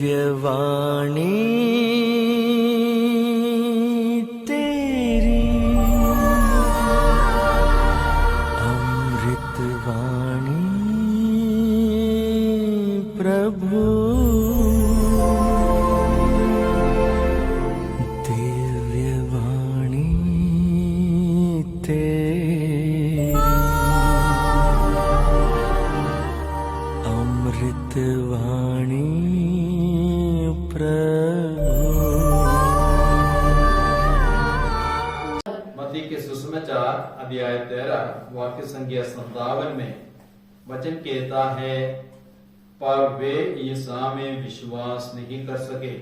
दिव्यवाणी तेरी अमृतवाणी प्रभु दिव्यवाणी तेरी अमृतवाणी मत्ती के सुसमाचार अध्याय 13 वाक्य संख्या 57 में वचन कहता है, पर वे ईसा में विश्वास नहीं कर सके।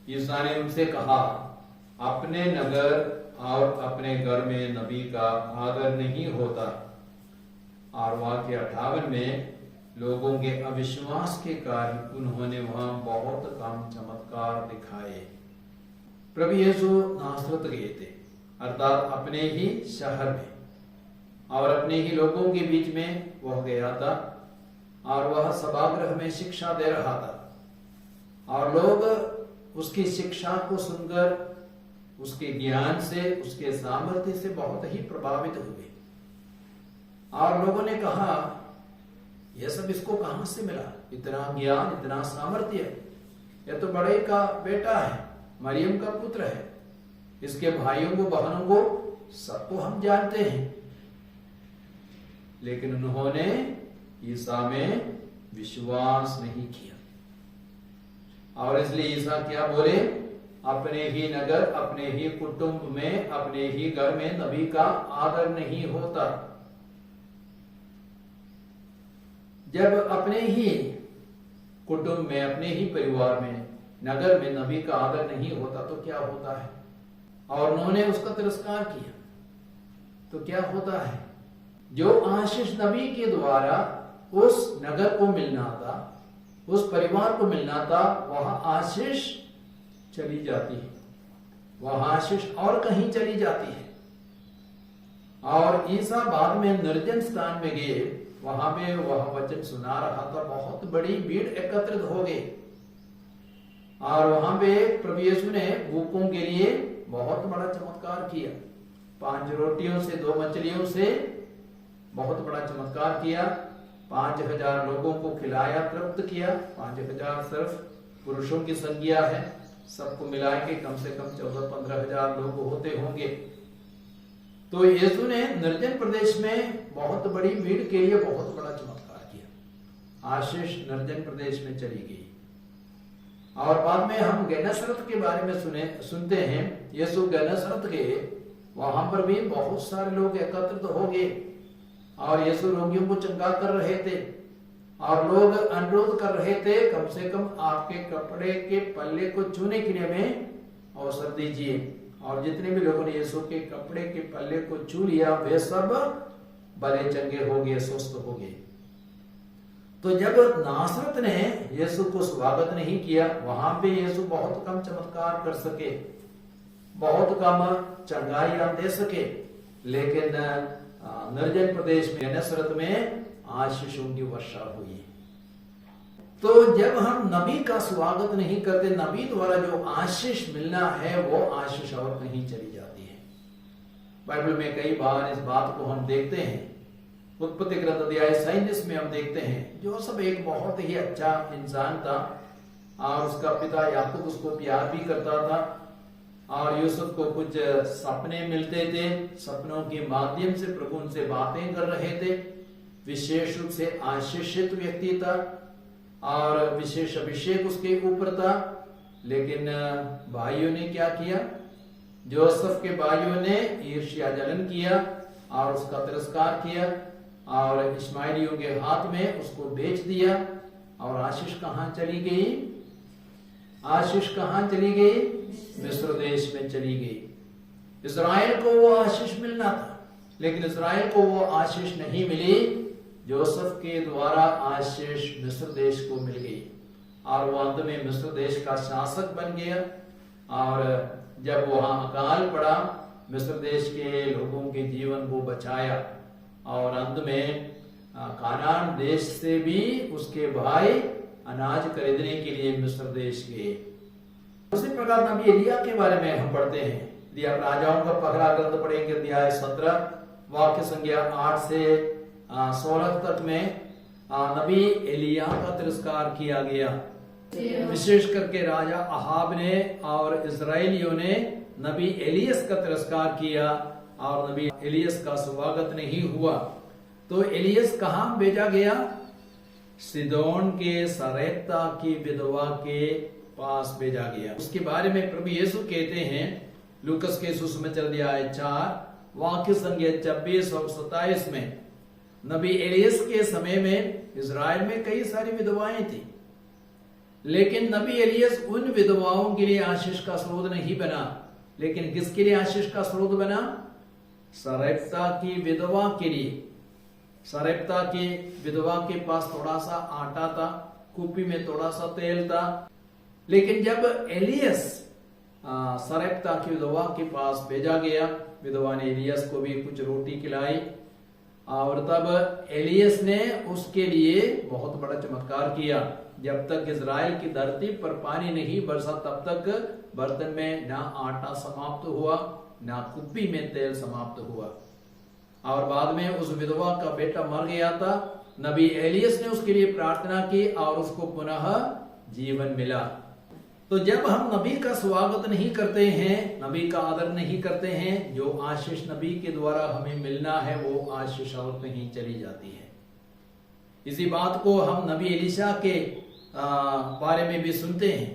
ईसा ने उनसे कहा, अपने नगर और अपने घर में नबी का आदर नहीं होता। और वाक्य 58 में लोगों के अविश्वास के कारण उन्होंने वहां बहुत कम चमत्कार दिखाए। प्रभु यीशु नासरत गए थे, अर्थात अपने ही शहर में और अपने ही लोगों के बीच में वह गया था और वह सभागृह में शिक्षा दे रहा था और लोग उसकी शिक्षा को सुनकर उसके ज्ञान से, उसके सामर्थ्य से बहुत ही प्रभावित हुए। और लोगों ने कहा, यह सब इसको कहां से मिला? इतना ज्ञान, इतना सामर्थ्य, यह तो बड़े का बेटा है, मरियम का पुत्र है। इसके भाइयों को, बहनों को, सबको हम जानते हैं। लेकिन उन्होंने ईसा में विश्वास नहीं किया और इसलिए ईसा क्या बोले? अपने ही नगर, अपने ही कुटुंब में, अपने ही घर में नबी का आदर नहीं होता। जब अपने ही कुटुंब में, अपने ही परिवार में, नगर में नबी का आदर नहीं होता तो क्या होता है? और उन्होंने उसका तिरस्कार किया तो क्या होता है? जो आशीष नबी के द्वारा उस नगर को मिलना था, उस परिवार को मिलना था, वह आशीष चली जाती है, वह आशीष और कहीं चली जाती है। और ईसा बाद में निर्जन स्थान में गए, वहां पे वह वचन सुना रहा था, बहुत बड़ी भीड़ एकत्रित हो गई और वहां पे प्रभु यीशु ने भूखों के लिए बहुत बड़ा चमत्कार किया। 5 रोटियों से 2 मछलियों से बहुत बड़ा चमत्कार किया। 5000 लोगों को खिलाया, तृप्त किया। 5000 सिर्फ पुरुषों की संख्या है, सबको मिला के कम से कम 14-15 हजार लोग होते होंगे। तो यीशु ने निर्जन प्रदेश में बहुत बड़ी भीड़ के लिए बहुत बड़ा चमत्कार किया। आशीष निर्जन प्रदेश में चली गई। और बाद में हम गैनसरत के बारे में सुनते हैं। यीशु गैनसरत गए, वहां पर भी बहुत सारे लोग एकत्रित हो गए और यीशु रोगियों को चंगा कर रहे थे और लोग अनुरोध कर रहे थे, कम से कम आपके कपड़े के पल्ले को छूने के लिए हमें अवसर दीजिए। और जितने भी लोगों ने यीशु के कपड़े के पल्ले को छू लिया, वे सब भले चंगे हो गए, स्वस्थ हो गए। तो जब नासरत ने यीशु को स्वागत नहीं किया, वहां पे यीशु बहुत कम चमत्कार कर सके, बहुत कम चंगाइयां दे सके। लेकिन निर्जन प्रदेश में, नासरत में आशीषों की वर्षा हुई। तो जब हम नबी का स्वागत नहीं करते, नबी द्वारा जो आशीष मिलना है वो आशीष और कहीं चली जाती है। बाइबल में कई बार इस बात को हम देखते हैं। उत्पत्ति ग्रंथ अध्याय 37 में हम देखते हैं, जो सब एक बहुत ही अच्छा इंसान था और उसका पिता याकूब उसको प्यार भी करता था और यूसुफ को कुछ सपने मिलते थे, सपनों के माध्यम से प्रभु उनसे बातें कर रहे थे। विशेष रूप से आशीषित व्यक्ति था और विशेष अभिषेक उसके ऊपर था। लेकिन भाइयों ने क्या किया? जोसेफ के भाइयों ने ईर्ष्या जलन किया और उसका तिरस्कार किया और इस्माइलियों के हाथ में उसको बेच दिया। और आशीष कहां चली गई? आशीष कहां चली गई? मिस्र देश में चली गई। इस्राएल को वो आशीष मिलना था, लेकिन इस्राएल को वो आशीष नहीं मिली। जोसेफ के द्वारा आशीष मिस्र देश को मिल गई और वो अंत में मिस्र देश का शासक बन गया। और जब वहां अकाल पड़ा, मिस्र देश के लोगों के जीवन को बचाया और अंत में कानान देश से भी उसके भाई अनाज खरीदने के लिए मिस्र देश गए। उसी प्रकार नबी एलिया के बारे में हम पढ़ते हैं। यदि आप राजाओं का पहला ग्रंथ पढ़ेंगे अध्याय 17 वाक्य संख्या 8 से 16 तक में नबी एलिया का तिरस्कार किया गया। विशेष करके राजा अहाब ने और इजराइलियों ने नबी एलियस का तिरस्कार किया और नबी एलियस का स्वागत नहीं हुआ। तो एलियस कहां भेजा गया? सिदोन के सरेप्ता की विधवा के पास भेजा गया। उसके बारे में प्रभु यीशु कहते हैं लूकस के सुसमाचार अध्याय 4 वाक्य संख्या 26 और 27 में, नबी एलियस के समय में इजराइल में कई सारी विधवाएं थी, लेकिन नबी एलियस उन विधवाओं के लिए आशीष का स्रोत नहीं बना, लेकिन किसके लिए आशीष का स्रोत बना? सरेप्ता की विधवा के लिए। सरेप्ता की विधवा के पास थोड़ा सा आटा था, कुप्पी में थोड़ा सा तेल था, लेकिन जब एलियस सरेप्ता की विधवा के पास भेजा गया, विधवा ने एलियस को भी कुछ रोटी खिलाई और तब एलियस ने उसके लिए बहुत बड़ा चमत्कार किया। जब तक इजराइल की धरती पर पानी नहीं बरसा तब तक बर्तन में ना आटा समाप्त हुआ, ना कुप्पी में तेल समाप्त हुआ। और बाद में उस विधवा का बेटा मर गया था। नबी एलियस ने उसके लिए प्रार्थना की और उसको पुनः जीवन मिला। तो जब हम नबी का स्वागत नहीं करते हैं, नबी का आदर नहीं करते हैं, जो आशीष नबी के द्वारा हमें मिलना है वो आशीष और कहीं चली जाती है। इसी बात को हम नबी एलीशा के बारे में भी सुनते हैं।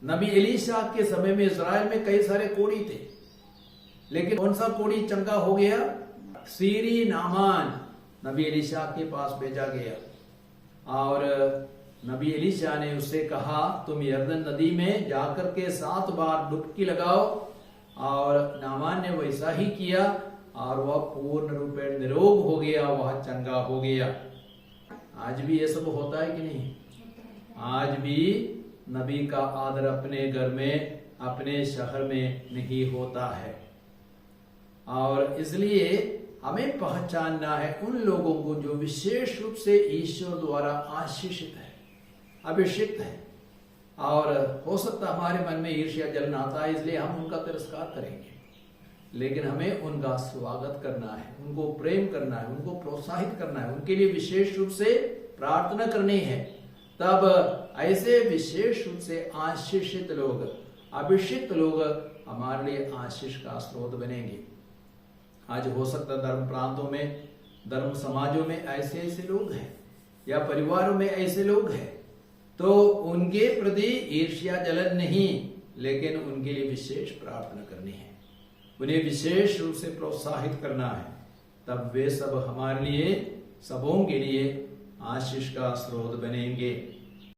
नबी एलीशा के समय में इजराइल में कई सारे कोढ़ी थे, लेकिन कौन सा कोढ़ी चंगा हो गया? सीरी नामान नबी एलीशा के पास भेजा गया और नबी एलीशा ने उससे कहा तुम यरदन नदी में जाकर के 7 बार डुबकी लगाओ, और नामान ने वैसा ही किया और वह पूर्ण रूप में निरोग हो गया, वह चंगा हो गया। आज भी ये सब होता है कि नहीं? आज भी नबी का आदर अपने घर में, अपने शहर में नहीं होता है, और इसलिए हमें पहचानना है उन लोगों को जो विशेष रूप से ईश्वर द्वारा आशीषित है, अभिषिक्त है। और हो सकता हमारे मन में ईर्ष्या जलन आता है, इसलिए हम उनका तिरस्कार करेंगे, लेकिन हमें उनका स्वागत करना है, उनको प्रेम करना है, उनको प्रोत्साहित करना है, उनके लिए विशेष रूप से प्रार्थना करनी है। तब ऐसे विशेष रूप से आशीषित लोग, अभिषिक्त लोग हमारे लिए आशीष का स्रोत बनेंगे। आज हो सकता धर्म प्रांतों में, धर्म समाजों में ऐसे ऐसे लोग हैं, या परिवारों में ऐसे लोग हैं, तो उनके प्रति ईर्ष्या जलन नहीं, लेकिन उनके लिए विशेष प्रार्थना करनी है, उन्हें विशेष रूप से प्रोत्साहित करना है। तब वे सब हमारे लिए, सबों के लिए आशीष का स्रोत बनेंगे।